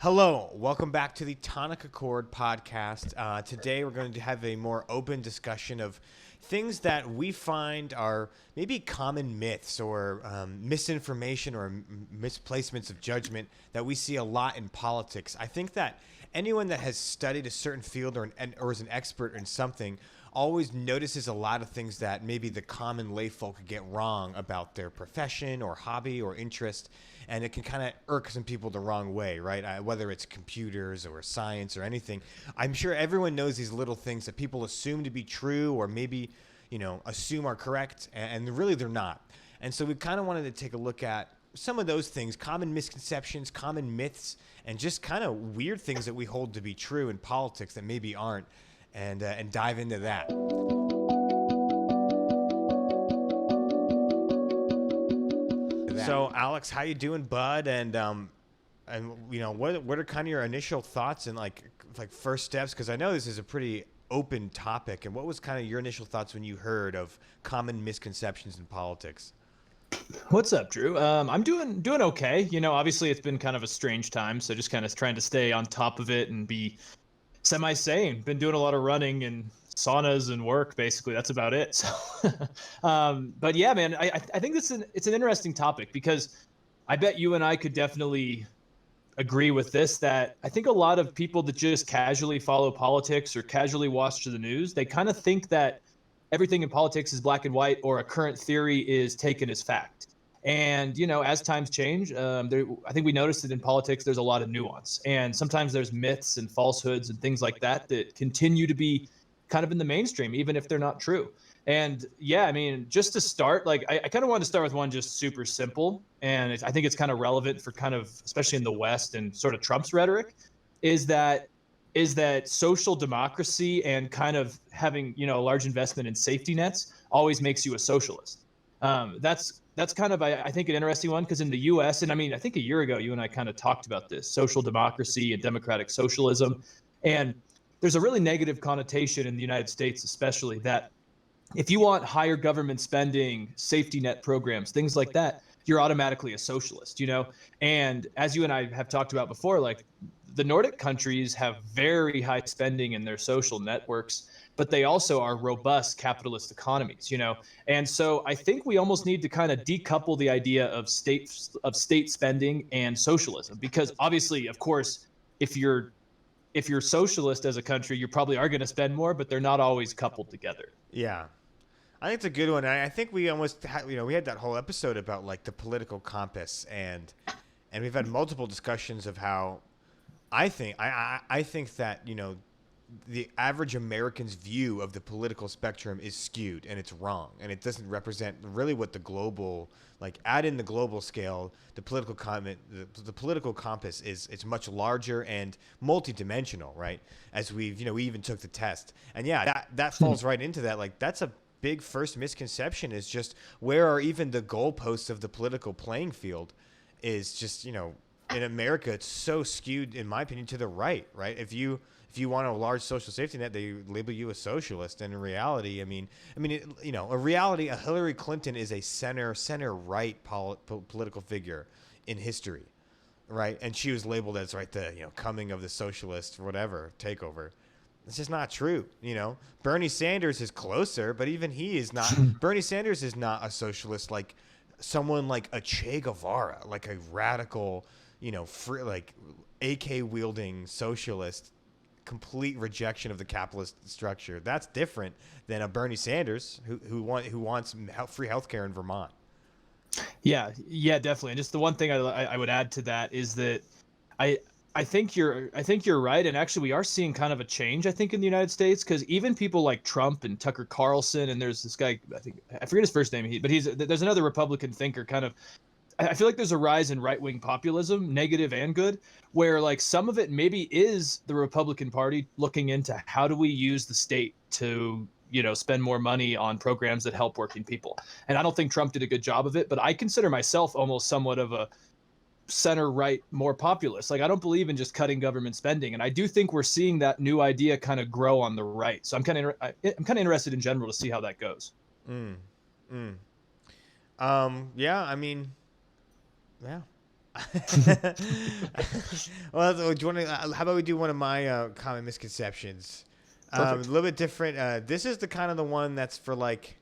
Hello, welcome back to the Tonic podcast. Today we're going to have a more open discussion of things that we find are maybe common myths or misinformation or misplacements of judgment that we see a lot in politics. I think that anyone that has studied a certain field or is an expert in something always notices a lot of things that maybe the common lay folk get wrong about their profession or hobby or interest, and it can kind of irk some people the wrong way, right? Whether it's computers or science or anything. I'm sure everyone knows these little things that people assume to be true or maybe, assume are correct, and really they're not. And so we kind of wanted to take a look at some of those things, common misconceptions, common myths, and just kind of weird things that we hold to be true in politics that maybe aren't, and dive into that. So, Alex, how you doing, bud? What are kind of your initial thoughts and like first steps? Because I know this is a pretty open topic. And what was kind of your initial thoughts when you heard of common misconceptions in politics? What's up, Drew? I'm doing okay. Obviously it's been kind of a strange time, so just kind of trying to stay on top of it and be semi-sane. Been doing a lot of running and saunas and work. Basically, that's about it. So, but yeah, man, I think it's an interesting topic because I bet you and I could definitely agree with this. That I think a lot of people that just casually follow politics or casually watch the news, they kind of think that everything in politics is black and white or a current theory is taken as fact. And as times change, I think we noticed that in politics there's a lot of nuance, and sometimes there's myths and falsehoods and things like that that continue to be kind of in the mainstream, even if they're not true. And yeah, I mean, just to start, like I kind of want to start with one just super simple, and I think it's kind of relevant for kind of especially in the West and sort of Trump's rhetoric, is that social democracy and kind of having a large investment in safety nets always makes you a socialist. That's kind of I think an interesting one, because in the U.S., and I mean I think a year ago you and I kind of talked about this social democracy and democratic socialism, and there's a really negative connotation in the United States, especially, that if you want higher government spending, safety net programs, things like that, you're automatically a socialist, And as you and I have talked about before, like the Nordic countries have very high spending in their social networks, but they also are robust capitalist economies. And so I think we almost need to kind of decouple the idea of state spending and socialism, because obviously, of course, if you're socialist as a country, you probably are going to spend more, but they're not always coupled together. Yeah. I think it's a good one. I think we almost we had that whole episode about like the political compass, and we've had multiple discussions of how I think that the average American's view of the political spectrum is skewed and it's wrong, and it doesn't represent really what the global, like, add in the global scale, the political compass is. It's much larger and multidimensional, right? As we even took the test, and yeah, that falls right into that. Like, that's a big first misconception, is just where are even the goalposts of the political playing field is just, in America, it's so skewed, in my opinion, to the right, right? If you want a large social safety net, they label you a socialist. And in reality, a Hillary Clinton is a center right political figure in history, right? And she was labeled as, right, the coming of the socialist whatever takeover. It's just not true. Bernie Sanders is closer, but even he is not. Bernie Sanders is not a socialist like someone like a Che Guevara, like a radical, free, like AK wielding socialist, complete rejection of the capitalist structure. That's different than a Bernie Sanders who wants free healthcare in Vermont. Yeah, definitely. And just the one thing I would add to that is that I I think you're right, and actually we are seeing kind of a change, I think, in the United States, because even people like Trump and Tucker Carlson, and there's this guy, I forget his first name, but there's another Republican thinker kind of. I feel like there's a rise in right-wing populism, negative and good, where like some of it maybe is the Republican Party looking into how do we use the state to spend more money on programs that help working people. And I don't think Trump did a good job of it, but I consider myself almost somewhat of a center right, more populist. Like, I don't believe in just cutting government spending, and I do think we're seeing that new idea kind of grow on the right. So I'm kind of interested in general to see how that goes. Mm. Yeah, I mean, yeah. Well, do you want to, how about we do one of my common misconceptions? A Perfect. little bit different. This is the kind of the one that's for like,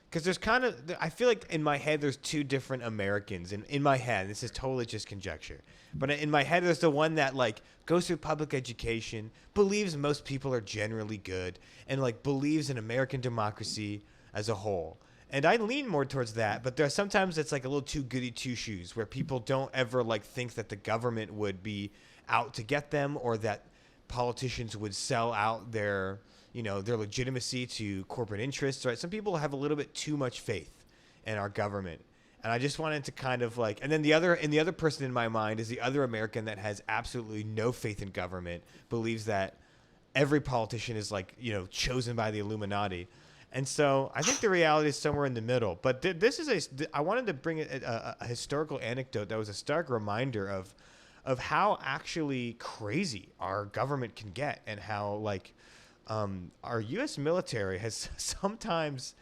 because there's kind of, I feel like in my head there's two different Americans. In my head, this is totally just conjecture, but in my head there's the one that like goes through public education, believes most people are generally good, and like believes in American democracy as a whole. And I lean more towards that, but there's sometimes it's like a little too goody two shoes where people don't ever like think that the government would be out to get them, or that politicians would sell out their, their legitimacy to corporate interests, right? Some people have a little bit too much faith in our government. And I just wanted to kind of like, and then the other person in my mind is the other American that has absolutely no faith in government, believes that every politician is like, chosen by the Illuminati. And so I think the reality is somewhere in the middle. But this is I wanted to bring a historical anecdote that was a stark reminder of how actually crazy our government can get, and how like our U.S. military has sometimes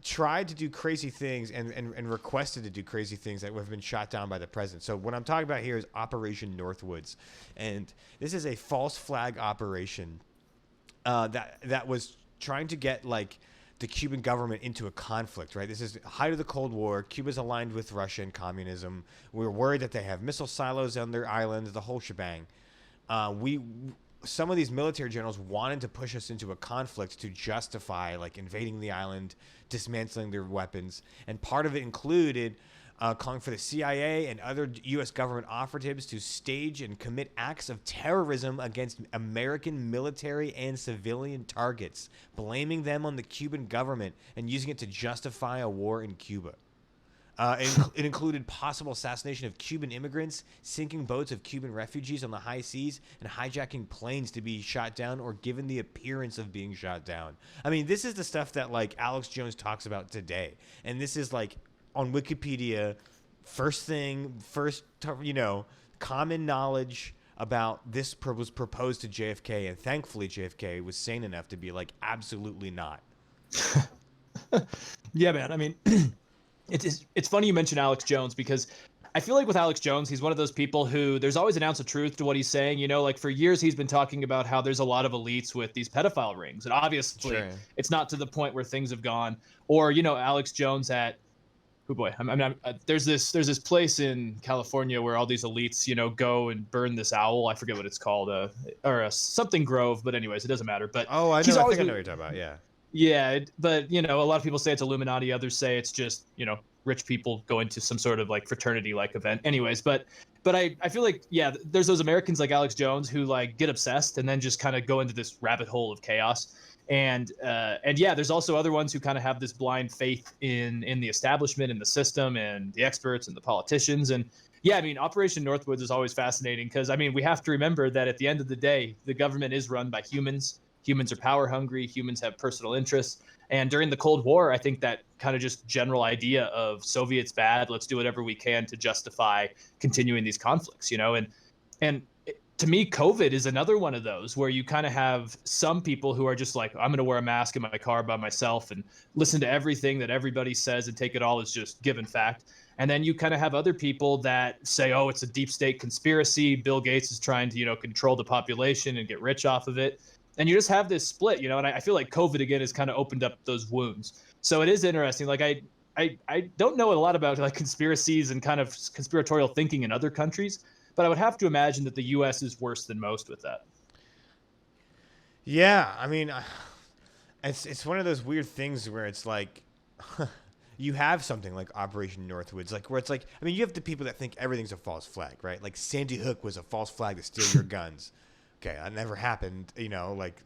tried to do crazy things and requested to do crazy things that have been shot down by the president. So what I'm talking about here is Operation Northwoods, and this is a false flag operation that was trying to get like the Cuban government into a conflict, right? This is the height of the Cold War. Cuba's aligned with Russia and communism. We're worried that they have missile silos on their islands, the whole shebang. Some of these military generals wanted to push us into a conflict to justify like invading the island, dismantling their weapons, and part of it included calling for the CIA and other U.S. government operatives to stage and commit acts of terrorism against American military and civilian targets, blaming them on the Cuban government and using it to justify a war in Cuba. It included possible assassination of Cuban immigrants, sinking boats of Cuban refugees on the high seas, and hijacking planes to be shot down or given the appearance of being shot down. I mean, this is the stuff that like Alex Jones talks about today, and this is like on Wikipedia, common knowledge about this was proposed to JFK, and thankfully JFK was sane enough to be like, absolutely not. Yeah, man. I mean, it's funny you mention Alex Jones, because I feel like with Alex Jones, he's one of those people who there's always an ounce of truth to what he's saying. Like for years, he's been talking about how there's a lot of elites with these pedophile rings. And obviously, Sure. it's not to the point where things have gone. Or, Alex Jones at, oh boy, there's this place in California where all these elites, go and burn this owl. I forget what it's called, something Grove. But anyways, it doesn't matter. But Oh, I he's know. I always think I know been, what you're talking about. Yeah. yeah, but a lot of people say it's Illuminati. Others say it's just rich people going to some sort of like fraternity like event. Anyways, but I feel like there's those Americans like Alex Jones who like get obsessed and then just kind of go into this rabbit hole of chaos. And yeah, there's also other ones who kind of have this blind faith in the establishment and the system and the experts and the politicians. And yeah, I mean, Operation Northwoods is always fascinating because I mean, we have to remember that at the end of the day, the government is run by humans. Humans are power hungry. Humans have personal interests. And during the Cold War, I think that kind of just general idea of Soviets bad, let's do whatever we can to justify continuing these conflicts, and to me, COVID is another one of those where you kind of have some people who are just like, I'm going to wear a mask in my car by myself and listen to everything that everybody says and take it all as just given fact. And then you kind of have other people that say, oh, it's a deep state conspiracy. Bill Gates is trying to, control the population and get rich off of it. And you just have this split, and I feel like COVID again has kind of opened up those wounds. So it is interesting. Like I don't know a lot about like conspiracies and kind of conspiratorial thinking in other countries, but I would have to imagine that the U.S. is worse than most with that. Yeah, I mean, it's one of those weird things where it's like you have something like Operation Northwoods, like where it's like, I mean, you have the people that think everything's a false flag, right? Like Sandy Hook was a false flag to steal your guns. Okay, that never happened. Like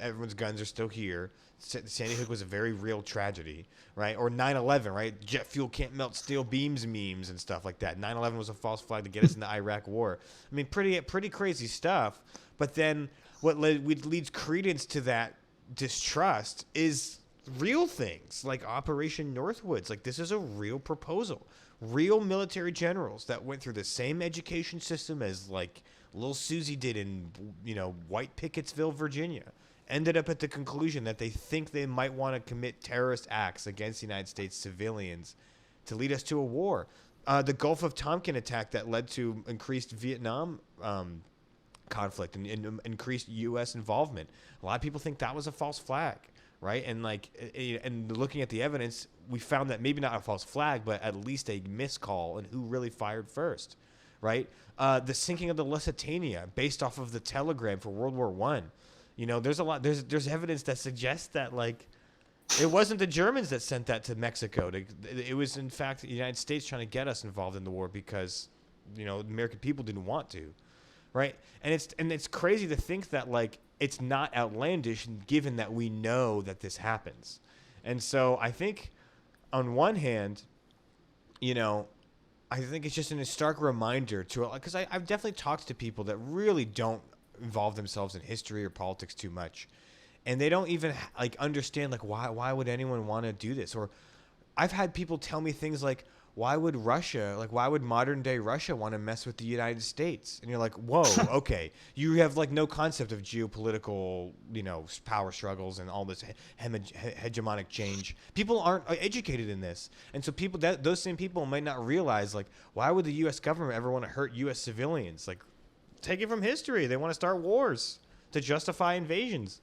everyone's guns are still here. Sandy Hook was a very real tragedy, right? Or 9/11, right? Jet fuel can't melt steel beams memes and stuff like that. 9/11 was a false flag to get us in the Iraq War. I mean, pretty crazy stuff. But then what leads credence to that distrust is real things like Operation Northwoods. Like this is a real proposal. Real military generals that went through the same education system as like Little Susie did in, White Pickettsville, Virginia, ended up at the conclusion that they think they might want to commit terrorist acts against the United States civilians to lead us to a war. the Gulf of Tonkin attack that led to increased Vietnam conflict and increased U.S. involvement. A lot of people think that was a false flag, right? And like, and looking at the evidence, we found that maybe not a false flag, but at least a miscall and who really fired first, right? The sinking of the Lusitania, based off of the telegram for World War One. You know, there's a lot. There's evidence that suggests that like it wasn't the Germans that sent that to Mexico. It was in fact the United States trying to get us involved in the war because, you know, the American people didn't want to, right? And it's crazy to think that like it's not outlandish given that we know that this happens. And so I think on one hand, you know, I think it's just a stark reminder to, because I've definitely talked to people that really don't involve themselves in history or politics too much, and they don't even like understand like why would anyone want to do this. Or I've had people tell me things like, why would modern day Russia want to mess with the United States? And you're like, whoa, okay, you have like no concept of geopolitical, you know, power struggles and all this hegemonic change. People aren't educated in this, and so those same people might not realize like, why would the U.S. government ever want to hurt U.S. civilians? Like, take it from history. They want to start wars to justify invasions.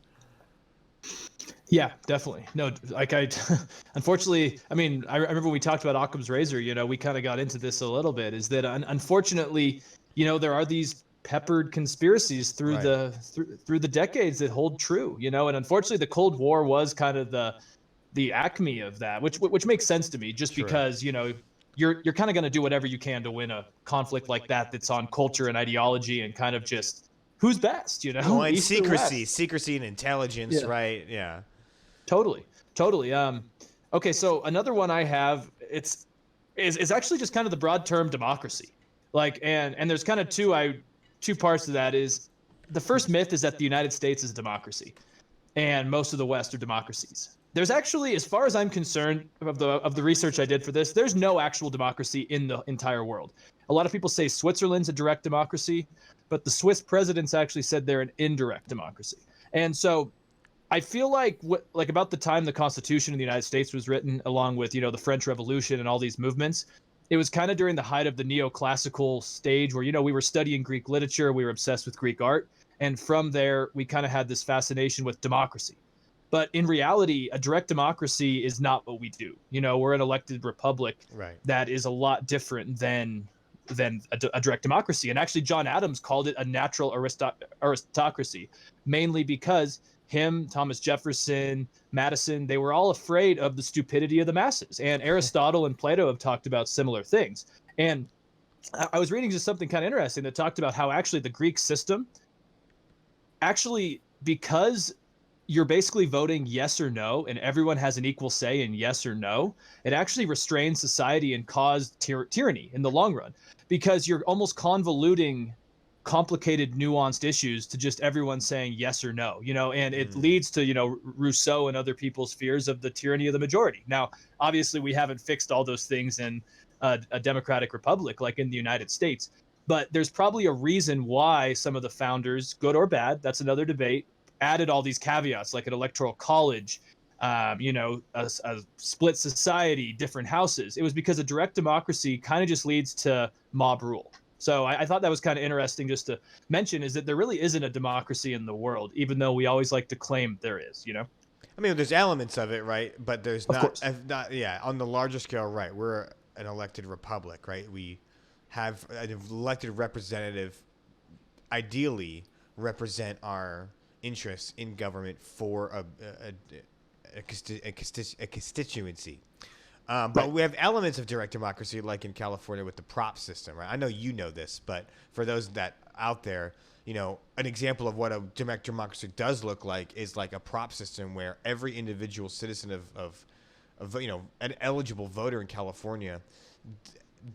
Yeah, definitely. No, like unfortunately, I mean, I remember when we talked about Occam's razor, you know, we kind of got into this a little bit, is that unfortunately, you know, there are these peppered conspiracies through Right. through the decades that hold true, you know, and unfortunately the Cold War was kind of the acme of that, which makes sense to me, just True. because, you know, you're kind of going to do whatever you can to win a conflict like that that's on culture and ideology and kind of just who's best, you know, Well, and East or West. secrecy and intelligence, Yeah. right? Yeah. Totally. Okay, so another one I have, is actually just kind of the broad term democracy. Like, and there's kind of two parts to that. Is the first myth is that the United States is a democracy, and most of the West are democracies. There's actually, as far as I'm concerned, of the research I did for this, there's no actual democracy in the entire world. A lot of people say Switzerland's a direct democracy, but the Swiss presidents actually said they're an indirect democracy. And so I feel like about the time the Constitution of the United States was written, along with, you know, the French Revolution and all these movements, it was kind of during the height of the neoclassical stage where, you know, we were studying Greek literature, we were obsessed with Greek art, and from there we kind of had this fascination with democracy. But in reality, a direct democracy is not what we do. You know, we're an elected republic Right. that is a lot different than a direct democracy. And actually, John Adams called it a natural aristocracy, mainly because him, Thomas Jefferson, Madison, they were all afraid of the stupidity of the masses. And Aristotle and Plato have talked about similar things. And I was reading just something kind of interesting that talked about how actually the Greek system, actually, because you're basically voting yes or no, and everyone has an equal say in yes or no, it actually restrains society and caused tyranny in the long run, because you're almost convoluting complicated, nuanced issues to just everyone saying yes or no, you know, and it leads to, you know, Rousseau and other people's fears of the tyranny of the majority. Now, obviously, we haven't fixed all those things in a democratic republic like in the United States, but there's probably a reason why some of the founders, good or bad, that's another debate, added all these caveats like an electoral college, you know, a split society, different houses. It was because a direct democracy kind of just leads to mob rule. So I thought that was kind of interesting just to mention, is that there really isn't a democracy in the world, even though we always like to claim there is, you know? I mean, there's elements of it, right? But there's Of course. not, yeah, on the larger scale, right? We're an elected republic, right? We have an elected representative, ideally represent our interests in government for a constituency. But Right. we have elements of direct democracy, like in California with the prop system, right? I know you know this, but for those that out there, you know, an example of what a direct democracy does look like is like a prop system where every individual citizen of you know, an eligible voter in California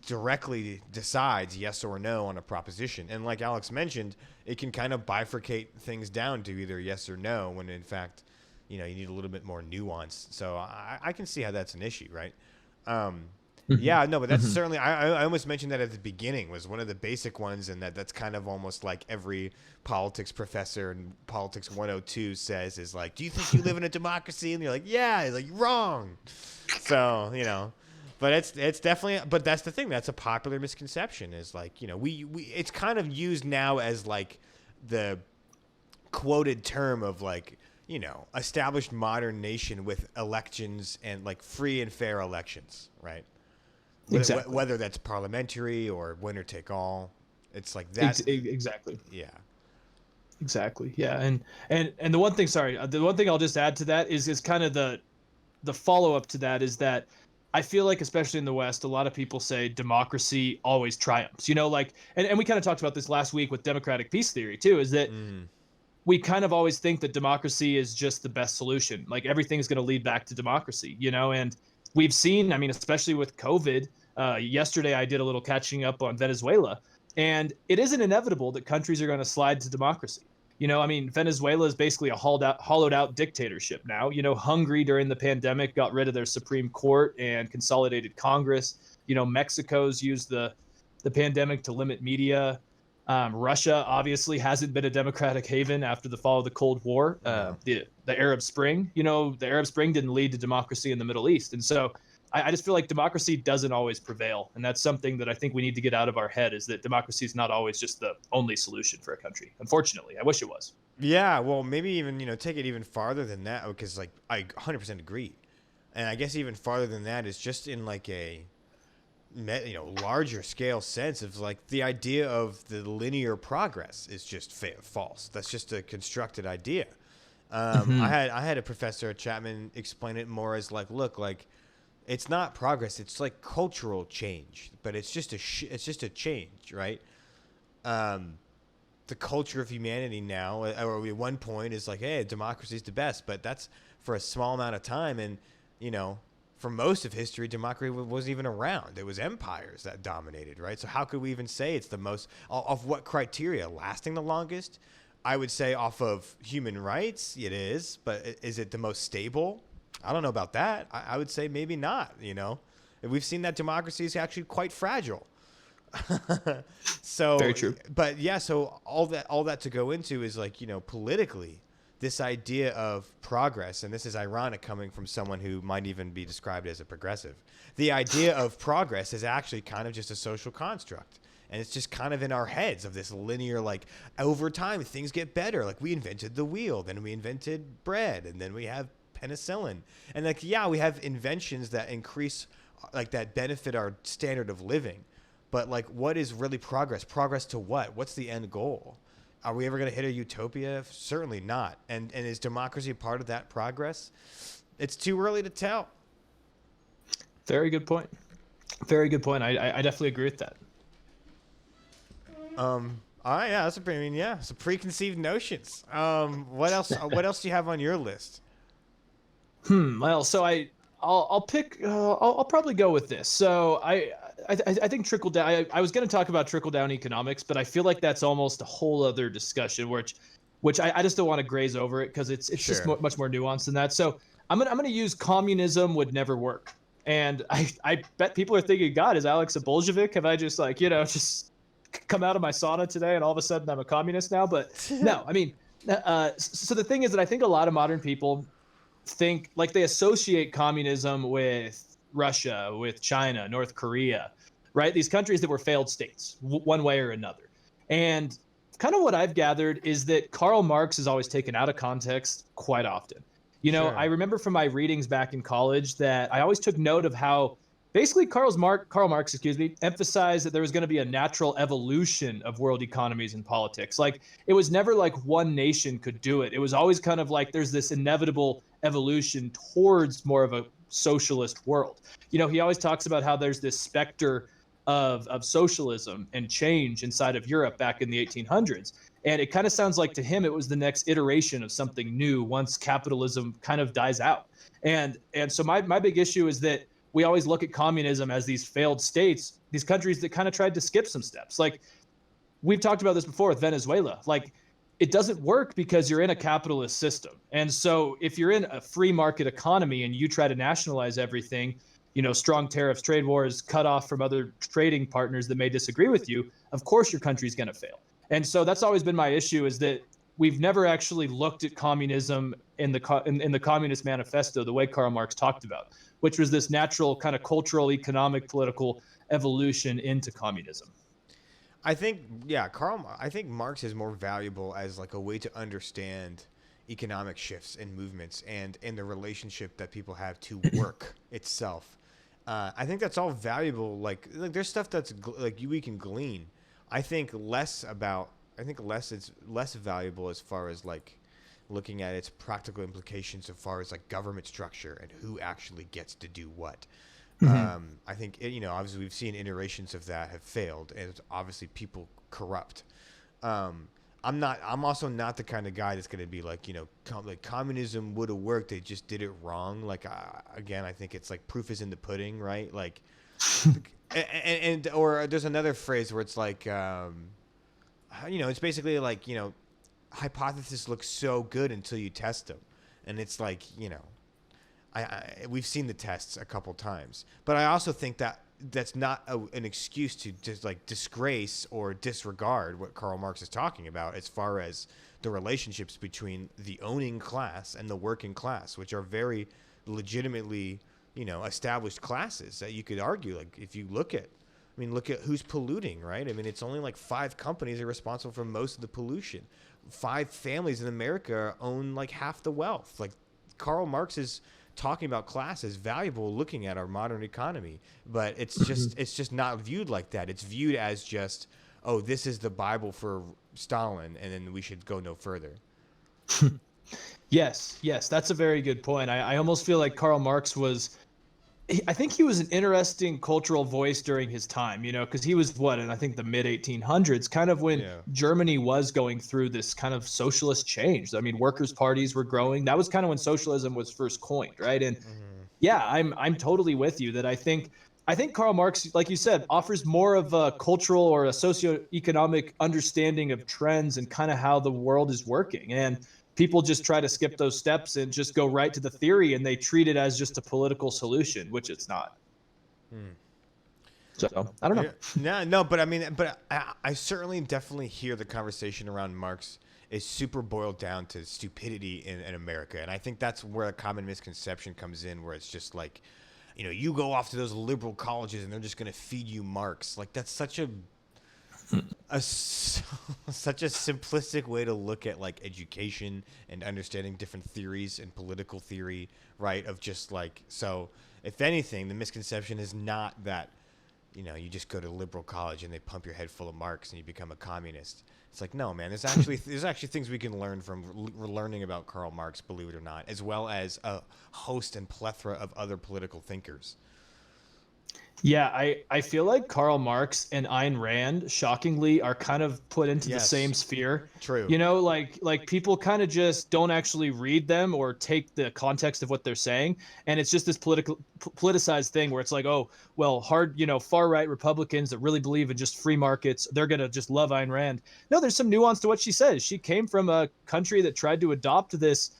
directly decides yes or no on a proposition. And like Alex mentioned, it can kind of bifurcate things down to either yes or no, when in fact, you know, you need a little bit more nuance. So I can see how that's an issue, right? Yeah, no, but that's certainly, I almost mentioned that at the beginning, was one of the basic ones, and that's kind of almost like every politics professor in Politics 102 says, is like, do you think you live in a democracy? And you're like, yeah. He's like, wrong. So, you know, But it's definitely, but that's the thing. That's a popular misconception is like, we it's kind of used now as like the quoted term of like, established modern nation with elections and like free and fair elections, right? Exactly. Whether that's parliamentary or winner take all, it's like that. Exactly. Yeah. Exactly. Yeah. And the one thing, sorry, the one thing I'll just add to that is kind of the follow up to that is that I feel like, especially in the West, a lot of people say democracy always triumphs. Like, and we kind of talked about this last week with democratic peace theory too, is that we kind of always think that democracy is just the best solution. Like everything's going to lead back to democracy, and we've seen, I mean, especially with COVID, yesterday I did a little catching up on Venezuela, and it isn't inevitable that countries are going to slide to democracy. I mean, Venezuela is basically a hollowed out dictatorship now. Hungary during the pandemic got rid of their Supreme Court and consolidated Congress. Mexico's used the pandemic to limit media. Russia obviously hasn't been a democratic haven after the fall of the Cold War. The Arab Spring, the Arab Spring didn't lead to democracy in the Middle East. And so I just feel like democracy doesn't always prevail. And that's something that I think we need to get out of our head, is that democracy is not always just the only solution for a country. Unfortunately, I wish it was. Yeah, well, maybe even, take it even farther than that, because like I 100% agree. And I guess even farther than that is just in like a larger scale sense of like the idea of the linear progress is just false. That's just a constructed idea. I had a professor at Chapman explain it more as like, look, like it's not progress, it's like cultural change, but it's just a change, right? The culture of humanity now, or at one point, is like, hey, democracy is the best, but that's for a small amount of time, and for most of history, democracy wasn't even around. It was empires that dominated, right? So how could we even say it's the most, of what criteria? Lasting the longest? I would say off of human rights, it is, but is it the most stable? I don't know about that. I would say maybe not, We've seen that democracy is actually quite fragile. So very true. But yeah, so all that to go into is like, politically, this idea of progress, and this is ironic coming from someone who might even be described as a progressive. The idea of progress is actually kind of just a social construct. And it's just kind of in our heads of this linear, like over time, things get better. Like we invented the wheel, then we invented bread, and then we have penicillin. And like, yeah, we have inventions that increase, like that benefit our standard of living. But like, what is really progress? Progress to what? What's the end goal? Are we ever going to hit a utopia? Certainly not. And is democracy part of that progress? It's too early to tell. Very good point. Very good point. I definitely agree with that. All right, yeah, that's some preconceived notions. What else? What else do you have on your list? Well, so I'll pick. I'll probably go with this. So I think trickle down. I was going to talk about trickle down economics, but I feel like that's almost a whole other discussion, which I just don't want to graze over it because it's Sure. just much more nuanced than that. So I'm gonna use communism would never work, and I bet people are thinking, God, is Alex a Bolshevik? Have I just just come out of my sauna today and all of a sudden I'm a communist now? But no, I mean, so the thing is that I think a lot of modern people think, like, they associate communism with Russia, with China, North Korea, right? These countries that were failed states, one way or another. And kind of what I've gathered is that Karl Marx is always taken out of context quite often. Sure. I remember from my readings back in college that I always took note of how basically Karl Marx, emphasized that there was going to be a natural evolution of world economies and politics. Like, it was never like one nation could do it. It was always kind of like there's this inevitable evolution towards more of a socialist world. He always talks about how there's this specter of socialism and change inside of Europe back in the 1800s. And it kind of sounds like to him it was the next iteration of something new once capitalism kind of dies out. And so my big issue is that we always look at communism as these failed states, these countries that kind of tried to skip some steps. Like, we've talked about this before with Venezuela. Like, it doesn't work because you're in a capitalist system. And so if you're in a free market economy and you try to nationalize everything, strong tariffs, trade wars, cut off from other trading partners that may disagree with you, of course your country's going to fail. And so that's always been my issue, is that we've never actually looked at communism in the Communist Manifesto the way Karl Marx talked about, which was this natural kind of cultural, economic, political evolution into communism. I think, yeah, I think Marx is more valuable as like a way to understand economic shifts and movements and the relationship that people have to work itself. I think that's all valuable. Like there's stuff that's we can glean. I think less about. I think less it's less valuable as far as like looking at its practical implications as far as like government structure and who actually gets to do what. I think obviously we've seen iterations of that have failed, and it's obviously people corrupt. I'm also not the kind of guy that's going to be like like communism would have worked. They just did it wrong. Like again, I think it's like proof is in the pudding, right? Like, or there's another phrase where it's like, it's basically like hypotheses look so good until you test them, and it's like we've seen the tests a couple times, but I also think that that's not an excuse to just like disgrace or disregard what Karl Marx is talking about as far as the relationships between the owning class and the working class, which are very legitimately established classes that you could argue, like if you look at who's polluting, right? I mean, it's only like 5 companies are responsible for most of the pollution. 5 families in America own like half the wealth. Like Karl Marx is talking about class is valuable looking at our modern economy, but it's just not viewed like that. It's viewed as just, oh, this is the Bible for Stalin, and then we should go no further. Yes, that's a very good point. I almost feel like Karl Marx I think he was an interesting cultural voice during his time, because he was in I think the mid 1800s, kind of when Germany was going through this kind of socialist change. I mean, workers' parties were growing. That was kind of when socialism was first coined, right? And yeah, I'm totally with you that I think Karl Marx, like you said, offers more of a cultural or a socioeconomic understanding of trends and kind of how the world is working. And people just try to skip those steps and just go right to the theory, and they treat it as just a political solution, which it's not. So I don't know. No, but I mean, I certainly definitely hear the conversation around Marx is super boiled down to stupidity in America, and I think that's where a common misconception comes in, where it's just like, you go off to those liberal colleges and they're just going to feed you Marx. Like that's such a simplistic way to look at like education and understanding different theories and political theory, right? Of just like, so if anything, the misconception is not that you just go to liberal college and they pump your head full of Marx and you become a communist. It's like, no, man, there's actually things we can learn from learning about Karl Marx, believe it or not, as well as a host and plethora of other political thinkers. Yeah, I feel like Karl Marx and Ayn Rand, shockingly, are kind of put into the same sphere. True. Like people kind of just don't actually read them or take the context of what they're saying, and it's just this politicized thing where it's like, oh, well, far right Republicans that really believe in just free markets, they're gonna just love Ayn Rand. No, there's some nuance to what she says. She came from a country that tried to adopt this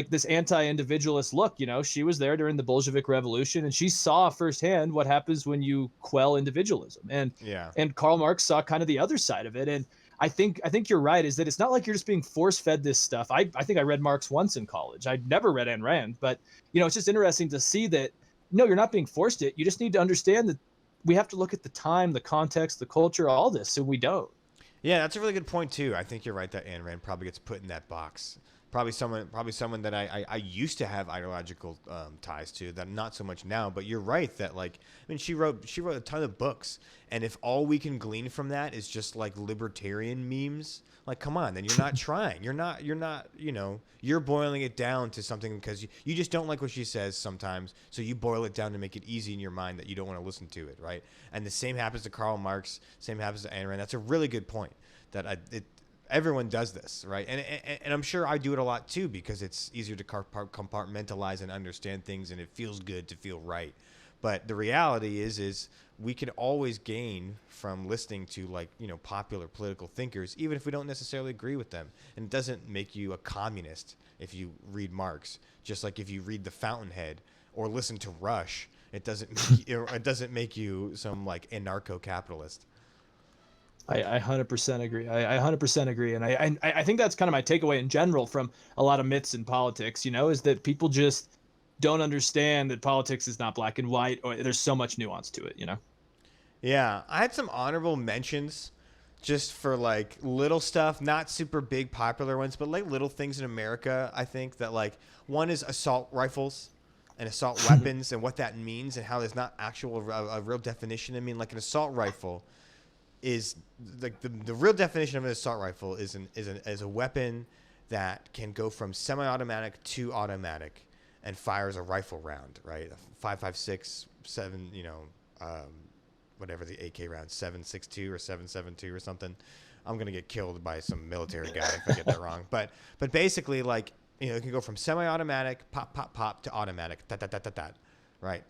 this anti-individualist look. She was there during the Bolshevik Revolution, and she saw firsthand what happens when you quell individualism. And Karl Marx saw kind of the other side of it. And I think you're right, is that it's not like you're just being force-fed this stuff. I think I read Marx once in college. I'd never read Ayn Rand, but it's just interesting to see that no, you're not being forced it. You just need to understand that we have to look at the time, the context, the culture, all this, and we don't. Yeah, that's a really good point too. I think you're right that Ayn Rand probably gets put in that box. Probably someone that I used to have ideological ties to, that not so much now. But you're right that she wrote a ton of books, and if all we can glean from that is just like libertarian memes, like come on, then you're not trying. You're boiling it down to something because you just don't like what she says sometimes, so you boil it down to make it easy in your mind that you don't want to listen to it, right? And the same happens to Karl Marx, same happens to Ayn Rand. That's a really good point. Everyone does this, right? And I'm sure I do it a lot too, because it's easier to compartmentalize and understand things, and it feels good to feel right. But the reality is we can always gain from listening to popular political thinkers, even if we don't necessarily agree with them. And it doesn't make you a communist if you read Marx. Just like if you read The Fountainhead or listen to Rush, it doesn't make you some anarcho-capitalist. I 100% agree. I 100% agree, and I think that's kind of my takeaway in general from a lot of myths in politics. Is that people just don't understand that politics is not black and white, or there's so much nuance to it. Yeah, I had some honorable mentions just for like little stuff, not super big popular ones, but like little things in America. I think that like one is assault rifles and assault weapons and what that means and how there's not actual a real definition. I mean, like an assault rifle is like the real definition of an assault rifle is a weapon that can go from semi-automatic to automatic and fires a rifle round, right? A 5.56, 7, whatever the AK round, 7.62 or 7.72 or something. I'm gonna get killed by some military guy if I get that wrong. But basically, like, it can go from semi-automatic, pop, pop, pop, to automatic, that, that, that, that, that, right?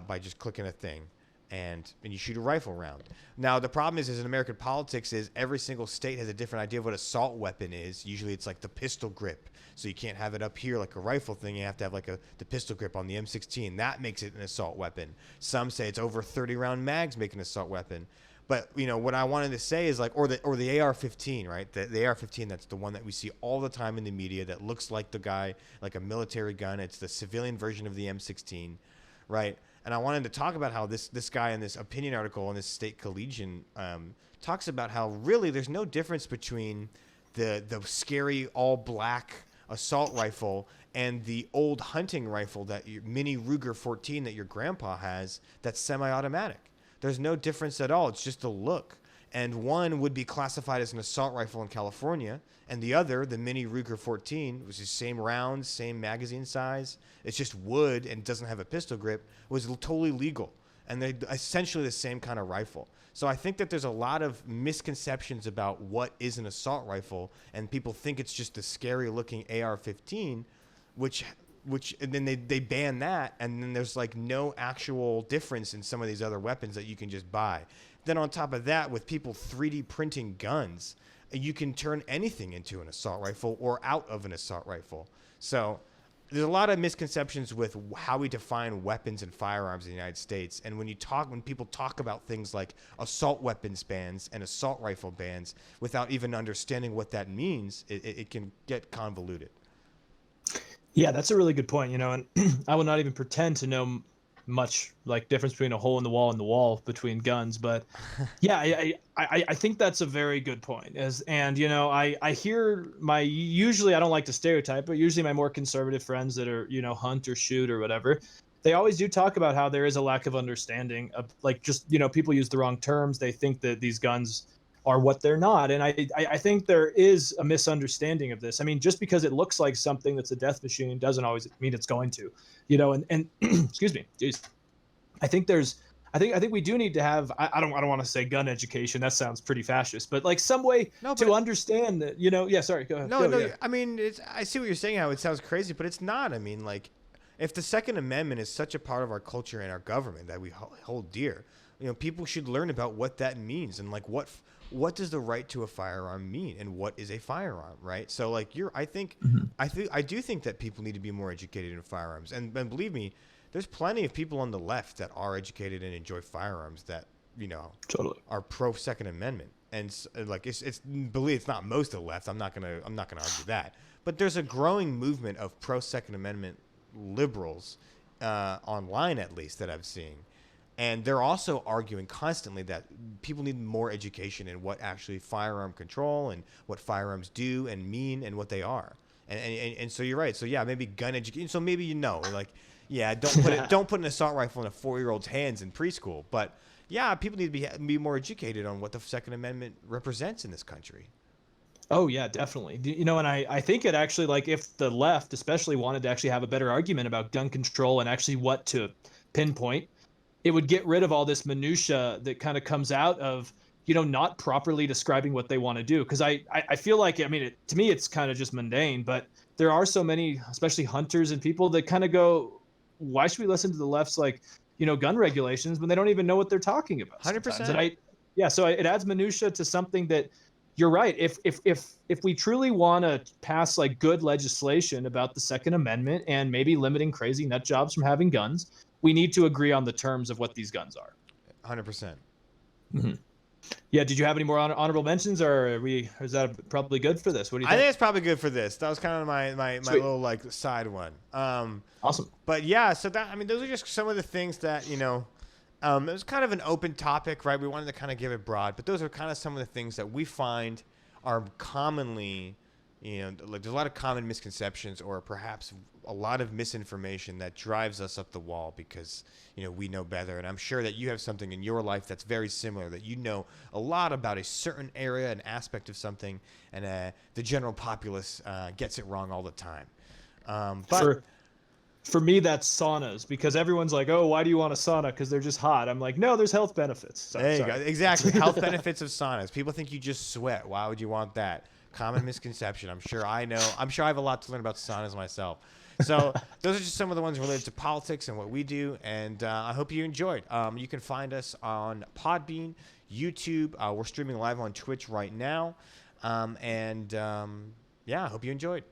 By just clicking a thing, and you shoot a rifle round. Now the problem is in American politics is every single state has a different idea of what assault weapon is. Usually it's like the pistol grip, so you can't have it up here like a rifle thing. You have to have like the pistol grip on the M16. That makes it an assault weapon. Some say it's over 30 round mags make an assault weapon. But what I wanted to say is like, or the AR-15, right? The AR-15, that's the one that we see all the time in the media that looks like the guy, like a military gun. It's the civilian version of the M16, right? And I wanted to talk about how this guy in this opinion article in this State Collegian talks about how really there's no difference between the scary all black assault rifle and the old hunting rifle that your mini Ruger 14 that your grandpa has that's semi-automatic. There's no difference at all. It's just a look. And one would be classified as an assault rifle in California, and the other, the mini Ruger 14, which is same rounds, same magazine size, it's just wood and doesn't have a pistol grip, was totally legal. And they're essentially the same kind of rifle. So I think that there's a lot of misconceptions about what is an assault rifle, and people think it's just a scary looking AR-15, which and then they ban that, and then there's like no actual difference in some of these other weapons that you can just buy. Then on top of that, with people 3D printing guns, you can turn anything into an assault rifle or out of an assault rifle. So there's a lot of misconceptions with how we define weapons and firearms in the United States. And when people talk about things like assault weapons bans and assault rifle bans without even understanding what that means, it can get convoluted. Yeah, that's a really good point. And I will not even pretend to know much like difference between a hole in the wall and the wall between guns, but yeah, I think that's a very good point. I hear usually I don't like to stereotype, but usually my more conservative friends that are hunt or shoot or whatever, they always do talk about how there is a lack of understanding of like just people use the wrong terms. They think that these guns are what they're not, and I think there is a misunderstanding of this. I mean, just because it looks like something that's a death machine doesn't always mean it's going to, and excuse me, geez. I think we do need to have I don't want to say gun education. That sounds pretty fascist, but like some way to understand that, yeah, sorry, go ahead. No, yeah. I mean, I see what you're saying, how it sounds crazy, but it's not. I mean, like, if the Second Amendment is such a part of our culture and our government that we hold dear, people should learn about what that means and like what does the right to a firearm mean and what is a firearm, right? So like I do think that people need to be more educated in firearms, and believe me, there's plenty of people on the left that are educated and enjoy firearms that totally are pro Second Amendment, and like it's not most of the left. I'm not gonna argue that, but there's a growing movement of pro Second Amendment liberals online, at least, that I've seen. And they're also arguing constantly that people need more education in what actually firearm control and what firearms do and mean and what they are. And so you're right. So yeah, maybe gun education. So maybe like, yeah, don't put an assault rifle in a 4-year-old's hands in preschool. But yeah, people need to be more educated on what the Second Amendment represents in this country. Oh yeah, definitely. And I think it actually, like, if the left especially wanted to actually have a better argument about gun control and actually what to pinpoint, it would get rid of all this minutia that kind of comes out of, not properly describing what they want to do. Because I feel like, I mean, to me, it's kind of just mundane, but there are so many, especially hunters and people that kind of go, why should we listen to the left's like, gun regulations when they don't even know what they're talking about? 100%. And so it adds minutia to something that, you're right. If we truly want to pass like good legislation about the Second Amendment and maybe limiting crazy nut jobs from having guns, we need to agree on the terms of what these guns are. 100%. Mm-hmm. Yeah. Did you have any more honorable mentions, or is that probably good for this? What do you I think? think it's probably good for this. That was kind of my Sweet. little like side one. Awesome. But yeah, so that I mean, those are just some of the things that it was kind of an open topic, right? We wanted to kind of give it broad, but those are kind of some of the things that we find are commonly, like there's a lot of common misconceptions or perhaps a lot of misinformation that drives us up the wall because we know better. And I'm sure that you have something in your life that's very similar, that you know a lot about a certain area, an aspect of something, and the general populace gets it wrong all the time. But For me, that's saunas, because everyone's like, "Oh, why do you want a sauna? Because they're just hot." I'm like, "No, there's health benefits." So, there you go. sorry. Exactly. Health benefits of saunas. People think you just sweat. Why would you want that? Common misconception. I'm sure I know. I'm sure I have a lot to learn about saunas myself. So those are just some of the ones related to politics and what we do. And I hope you enjoyed. You can find us on Podbean, YouTube. We're streaming live on Twitch right now. Yeah, I hope you enjoyed.